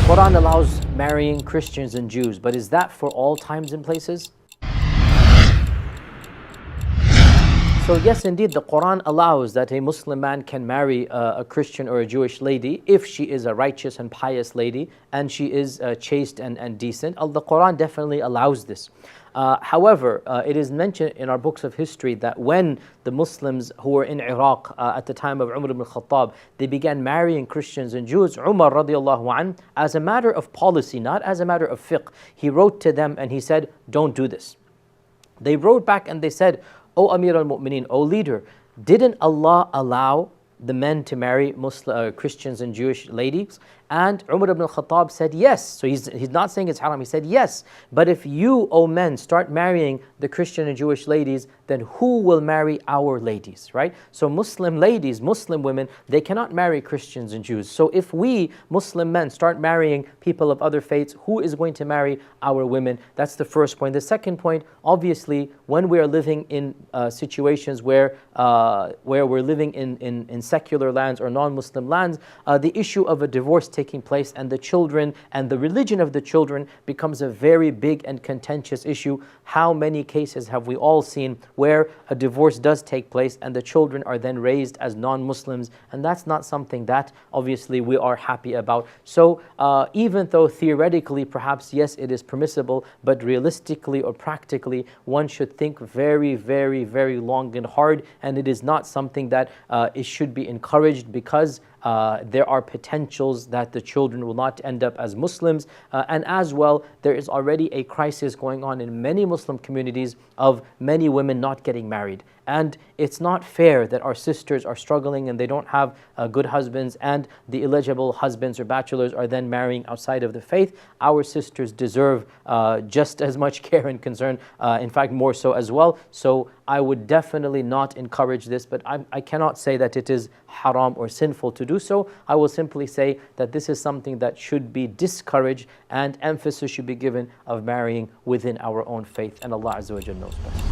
Quran allows marrying Christians and Jews, but is that for all times and places? So yes, indeed, the Quran allows that a Muslim man can marry a Christian or a Jewish lady if she is a righteous and pious lady and she is chaste and decent. The Quran definitely allows this. However, it is mentioned in our books of history that when the Muslims who were in Iraq at the time of Umar ibn Khattab, they began marrying Christians and Jews, Umar radiallahu anh, as a matter of policy, not as a matter of fiqh, he wrote to them and he said, don't do this. They wrote back and they said, O Amir al-Mu'mineen, O leader, didn't Allah allow the men to marry Christians and Jewish ladies? And Umar ibn Khattab said yes. So he's not saying it's haram, he said yes. But if you, O men, start marrying the Christian and Jewish ladies, then who will marry our ladies, right? So Muslim ladies, Muslim women, they cannot marry Christians and Jews. So if we, Muslim men, start marrying people of other faiths, who is going to marry our women? That's the first point. The second point, obviously, when we are living in situations where we're living in secular lands or non-Muslim lands, the issue of a divorce taking place and the children and the religion of the children becomes a very big and contentious issue. How many cases have we all seen where a divorce does take place and the children are then raised as non-Muslims, and that's not something that obviously we are happy about. So even though theoretically perhaps yes it is permissible, but realistically or practically one should think very, very, very long and hard, and it is not something that it should be encouraged because there are potentials that the children will not end up as Muslims, and as well there is already a crisis going on in many Muslim communities of many women not getting married. And it's not fair that our sisters are struggling and they don't have good husbands, and the eligible husbands or bachelors are then marrying outside of the faith. Our sisters deserve just as much care and concern, in fact more so as well. So I would definitely not encourage this, but I cannot say that it is haram or sinful to do so. I will simply say that this is something that should be discouraged and emphasis should be given of marrying within our own faith, and Allah Azza wa Jalla knows best.